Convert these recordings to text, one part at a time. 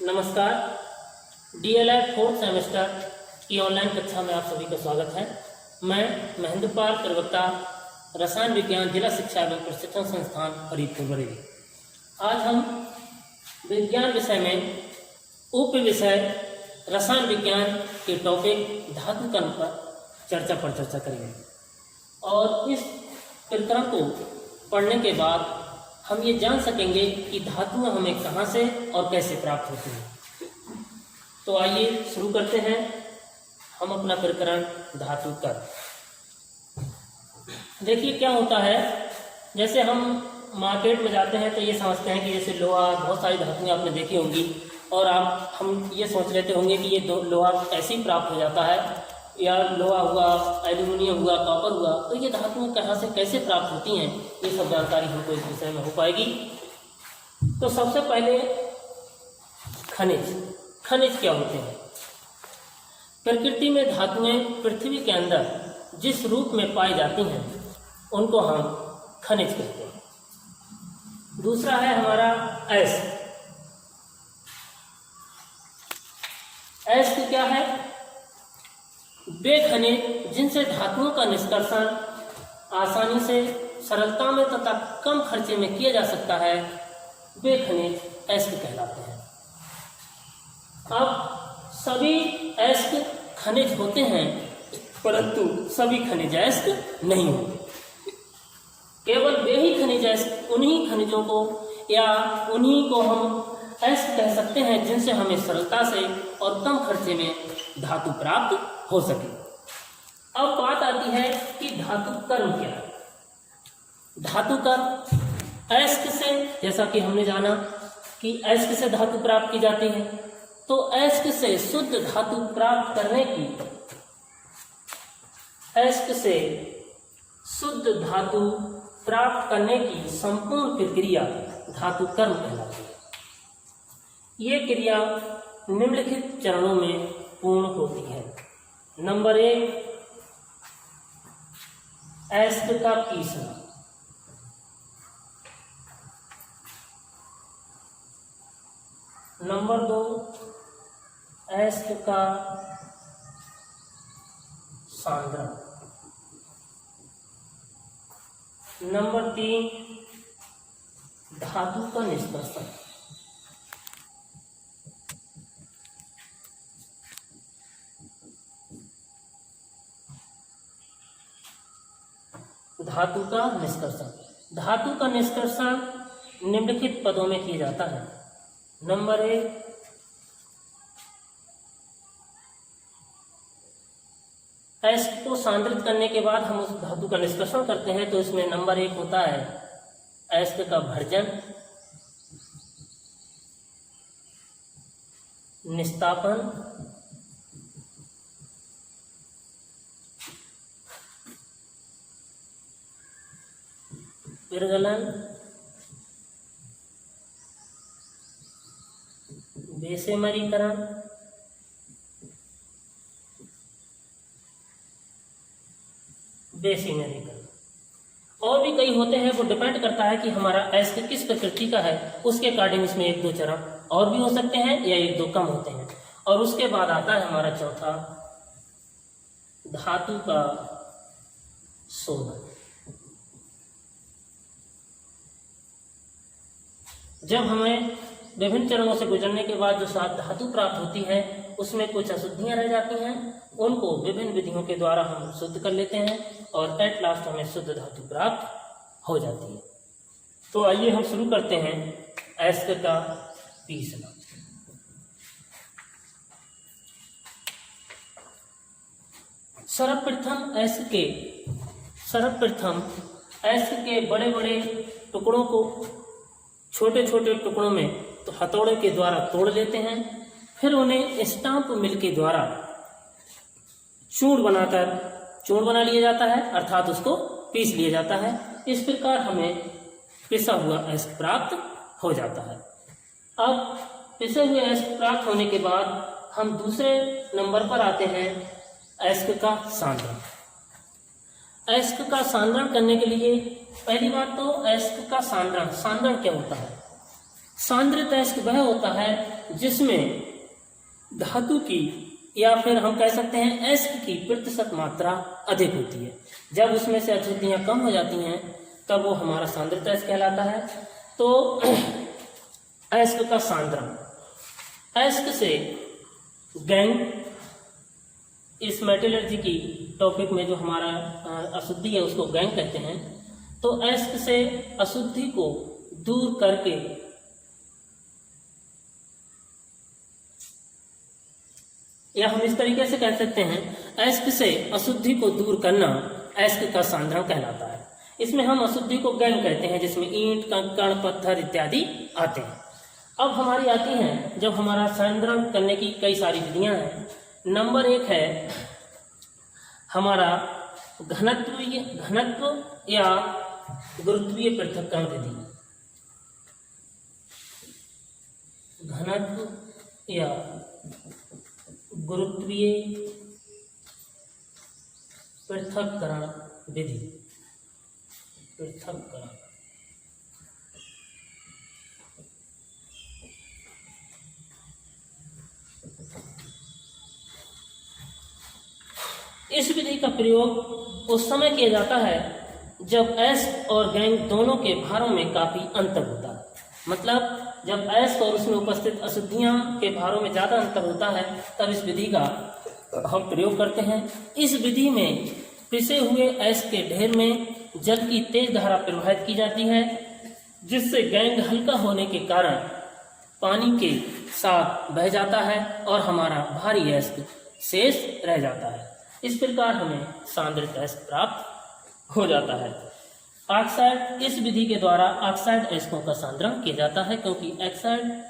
नमस्कार। DElEd fourth semester की online कक्षा में आप सभी का स्वागत है। मैं महेंद्रपाल प्रवक्ता, रसायन विज्ञान, जिला शिक्षा एवं प्रशिक्षण संस्थान फरीदपुर बरेली। आज हम विज्ञान विषय में उप विषय रसायन विज्ञान के टॉपिक धातु कण पर चर्चा करेंगे और इस प्रकरण को पढ़ने के बाद हम ये जान सकेंगे कि धातुएं हमें कहाँ से और कैसे प्राप्त होती हैं। तो आइए शुरू करते हैं हम अपना प्रकरण धातु कण। देखिए क्या होता है, जैसे हम मार्केट में जाते हैं तो ये समझते हैं कि जैसे लोहा, बहुत सारी धातुएं आपने देखी होंगी और हम ये सोच लेते होंगे कि ये लोहा ऐसे ही प्राप्त हो जाता है, या लोहा हुआ, एल्यूमिनियम हुआ, कॉपर हुआ, तो ये धातुएं कहाँ से कैसे प्राप्त होती हैं, ये सब जानकारी हमको इस विषय में हो पाएगी। तो सबसे पहले खनिज क्या होते हैं। प्रकृति में धातुएं पृथ्वी के अंदर जिस रूप में पाई जाती हैं उनको हम खनिज कहते हैं। दूसरा है हमारा अयस्क क्या है? वे खनिज जिनसे धातुओं का निष्कर्षण आसानी से, सरलता में तथा कम खर्चे में किया जा सकता है, वे खनिज अयस्क कहलाते हैं। अब सभी अयस्क खनिज होते हैं, परंतु सभी खनिज अयस्क नहीं होते। केवल वे ही खनिज अयस्क, उन्हीं खनिजों को या उन्हीं को हम अयस्क कह सकते हैं जिनसे हमें सरलता से और कम खर्चे में धातु प्राप्त हो सके। अब बात आती है कि धातु कण क्या है। धातु कण अयस्क से, जैसा कि हमने जाना कि अयस्क से धातु प्राप्त की जाती है, तो अयस्क से शुद्ध धातु प्राप्त करने की, अयस्क से शुद्ध धातु प्राप्त करने की संपूर्ण प्रक्रिया धातु कण कहलाती है। ये क्रिया निम्नलिखित चरणों में पूर्ण होती है। नंबर 1, अयस्क का पीसना। नंबर 2, अयस्क का सांद्रण। नंबर 3, धातु का निष्कर्षण। धातु का निष्कर्षण। धातु का निष्कर्षण निम्नलिखित पदों में किया जाता है। नंबर 1, अयस्क को सांद्रित करने के बाद हम उस धातु का निष्कर्षण करते हैं, तो इसमें नंबर 1 होता है अयस्क का भर्जन, निस्तापन, विरगलन, बेसेमरीकरण, बेसिमरीकरण। और भी कई होते हैं, वो डिपेंड करता है कि हमारा अयस्क किस प्रकृति का है, उसके अकॉर्डिंग इसमें 1-2 चरण और भी हो सकते हैं या 1-2 कम होते हैं। और उसके बाद आता है हमारा चौथा, धातु का शोधन। जब हमें विभिन्न चरणों से गुजरने के बाद जो धातु प्राप्त होती है, उसमें कुछ अशुद्धियां रह जाती हैं, उनको विभिन्न विधियों के द्वारा हम शुद्ध कर लेते हैं और एट लास्ट हमें शुद्ध धातु प्राप्त हो जाती है। तो आइए हम शुरू करते हैं अयस्क का पीसना। सर्वप्रथम अयस्क के बड़े बड़े टुकड़ों को छोटे छोटे टुकड़ों में तो हथौड़े के द्वारा तोड़ लेते हैं, फिर उन्हें स्टाम्प मिल के द्वारा चूर्ण बना लिया जाता है, अर्थात उसको पीस लिया जाता है। इस प्रकार हमें पिसा हुआ अयस्क प्राप्त हो जाता है। अब पिसे हुए अयस्क प्राप्त होने के बाद हम दूसरे नंबर पर आते हैं, अयस्क का सांद्रण। अयस्क का सांद्रण करने के लिए पहली बात तो अयस्क का सांद्रण क्या होता है? सांद्रित अयस्क वह होता है जिसमें धातु की या फिर हम कह सकते हैं एस्क की प्रतिशत मात्रा अधिक होती है। जब उसमें से अशुद्धियाँ कम हो जाती हैं तब वो हमारा सांद्रता एस्क कहलाता है। तो एस्क का सांद्रण, एस्क से गैंग, इस मेटलर्जी की टॉपिक में जो हमारा अशुद्धि है उसको गैंग कहते हैं। तो एस्क से अशुद्धि को दूर करके या हम इस तरीके से कह सकते हैं, एस्क से अशुद्धि को दूर करना एस्क का सांद्रण कहलाता है। इसमें हम अशुद्धि को गैंग कहते हैं, जिसमें ईंट, कंकड़, पत्थर इत्यादि आते हैं। अब हमारी आती हैं जब हमारा सांद्रण करने की कई सारी विधियां हैं। नंबर 1 है हमारा घनत्व या गुरुत्वीय पृथक्करण विधि। घनत्व या गुरुत्वीय पृथक्करण विधि। पृथक्करण, इस विधि का प्रयोग उस समय किया जाता है जब एस्क और गैंग दोनों के भारों में काफी अंतर होता है। मतलब जब एस्क और उसमें उपस्थित अशुद्धियां के भारों में ज्यादा अंतर होता है तब इस विधि का हम प्रयोग करते हैं। इस विधि में पिसे हुए एस्क के ढेर में जल की तेज धारा प्रवाहित की जाती है, जिससे गैंग हल्का होने के कारण पानी के साथ बह जाता है और हमारा भारी एस्क शेष रह जाता है। इस प्रकार हमें सांद्रित एस्क प्राप्त हो जाता है। ऑक्साइड, इस विधि के द्वारा ऑक्साइड एस्कों का सांद्रण किया जाता है, क्योंकि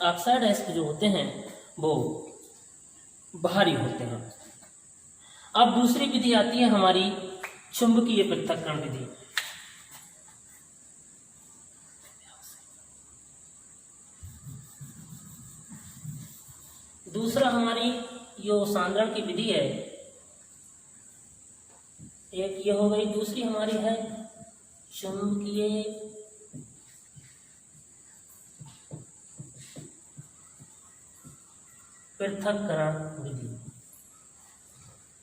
ऑक्साइड एस्क जो होते हैं वो भारी होते हैं। अब दूसरी विधि आती है हमारी चुंबकीय पृथक्करण विधि। दूसरा हमारी जो सांद्रण की विधि है, एक ये हो गई, दूसरी हमारी है चुंबकीय पृथक्करण विधि।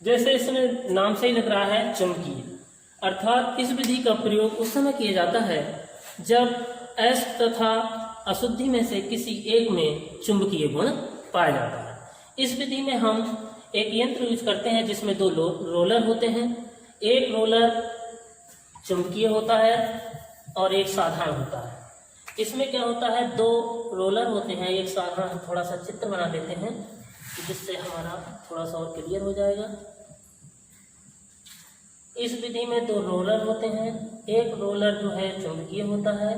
जैसे इसमें नाम से ही लग रहा है चुंबकीय, अर्थात इस विधि का प्रयोग उस समय किया जाता है जब एस्क तथा अशुद्धि में से किसी एक में चुंबकीय गुण पाया जाता है। इस विधि में हम एक यंत्र यूज करते हैं जिसमें 2 रोलर होते हैं। एक रोलर चुंबकीय होता है और एक साधारण होता है। इसमें क्या होता है, 2 रोलर होते हैं, एक साधारण। थोड़ा सा चित्र बना देते हैं जिससे हमारा थोड़ा सा और क्लियर हो जाएगा। इस विधि में 2 रोलर होते हैं। एक रोलर जो है चुंबकीय होता है।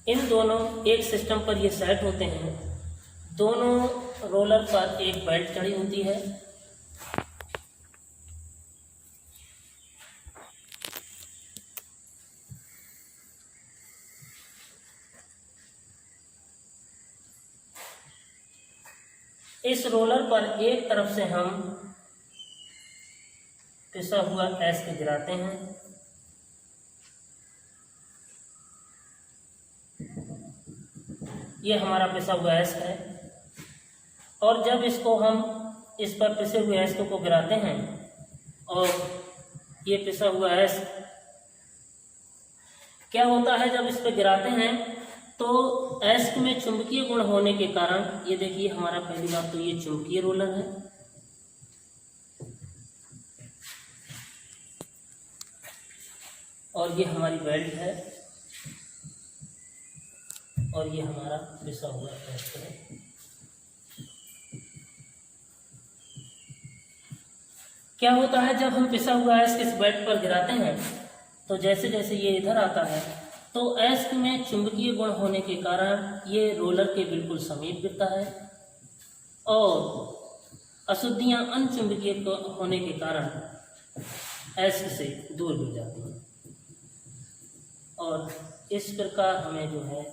इन दोनों एक सिस्टम पर ये सेट होते हैं। दोनों रोलर पर एक बेल्ट चढ़ी होती है। इस रोलर पर एक तरफ से हम पिसा हुआ एस्क गिराते हैं। ये हमारा पिसा हुआ एस्क है, और जब इसको हम इस पर पिसे हुए एस्क को गिराते हैं और ये पिसा हुआ एस्क क्या होता है, जब इस पर गिराते हैं तो एस्क में चुंबकीय गुण होने के कारण, ये देखिए हमारा पहली बात तो ये चुंबकीय रोलर है, और ये हमारी बेल्ट है, और ये हमारा पिसा हुआ एस्क है। क्या होता है, जब हम पिसा हुआ एस्क इस बेल्ट पर गिराते हैं तो जैसे जैसे ये इधर आता है तो एस्क में चुंबकीय गुण होने के कारण ये रोलर के बिल्कुल समीप गिरता है, और अशुद्धियां अनचुंबकीय होने के कारण एस्क से दूर गिर जाती हैं, और इस प्रकार हमें जो है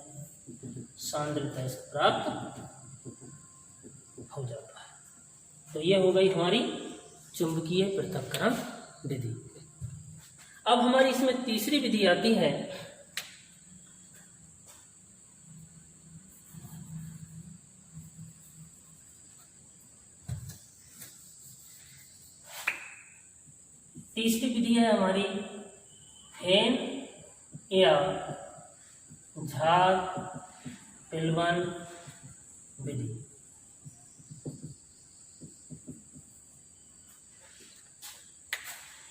सांद्रित एस्क प्राप्त हो जाता है। तो ये हो गई हमारी चुंबकीय पृथक्करण विधि। अब हमारी इसमें तीसरी विधि आती है तीसरी विधि है हमारी फेन या झाग पिलवन विधि।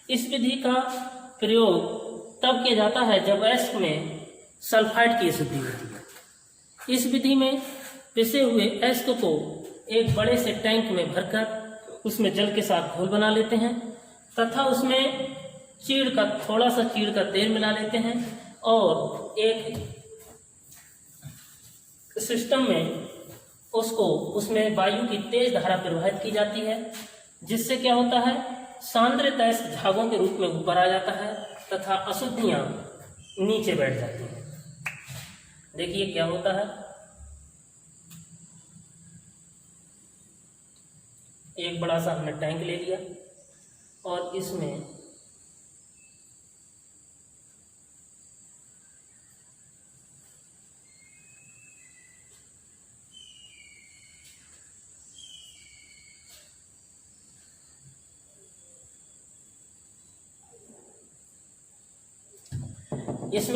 इस विधि का प्रयोग तब किया जाता है जब एसिड में सल्फाइड की अशुद्धि होती है। इस विधि में पिसे हुए एसिड को एक बड़े से टैंक में भरकर उसमें जल के साथ घोल बना लेते हैं तथा उसमें थोड़ा सा चीड़ का तेल मिला लेते हैं और एक सिस्टम में उसमें वायु की तेज धारा प्रवाहित की जाती है, जिससे क्या होता है, सांद्रित एसिड झागों के रूप में ऊपर आ जाता है तथा अशुद्धियां नीचे बैठ जाती हैं। देखिए क्या होता है, एक बड़ा सा हमने टैंक ले लिया और इसमें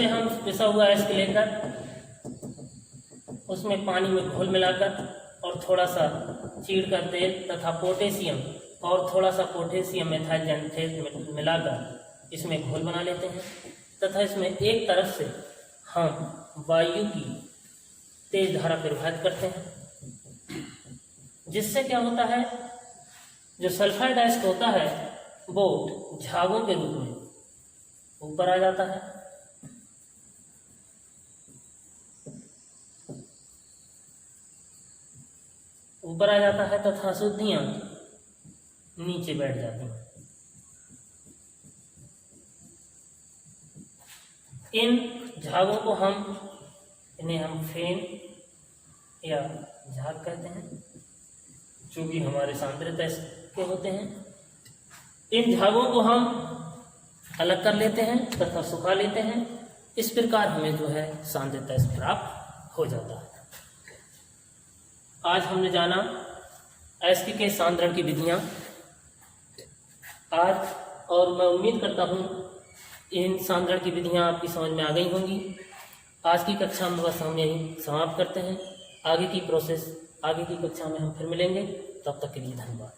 हम पिसा हुआ एसिड लेकर उसमें पानी में घोल मिलाकर और थोड़ा सा चीड़ का तेल तथा पोटेशियम और थोड़ा सा पोटेशियम मेथाइल जैनथेट मिलाकर इसमें घोल बना लेते हैं तथा इसमें एक तरफ से हम वायु की तेज धारा प्रवाहित करते हैं, जिससे क्या होता है, जो सल्फाइड एसिड होता है वो झागों के रूप में ऊपर आ जाता है तथा अशुद्धियां नीचे बैठ जाती हैं। इन झागों को इन्हें हम फेन या झाग कहते हैं, जो कि हमारे सांद्रित एसिड के होते हैं। इन झागों को हम अलग कर लेते हैं तथा सुखा लेते हैं। इस प्रकार हमें जो है सांद्रित एसिड प्राप्त हो जाता है। आज हमने जाना एसिड के सांद्रण की विधियां और मैं उम्मीद करता हूं इन सांद्रण की विधियां आपकी समझ में आ गई होंगी। आज की कक्षा में बस हम यही समाप्त करते हैं। आगे की कक्षा में हम फिर मिलेंगे। तब तक के लिए धन्यवाद।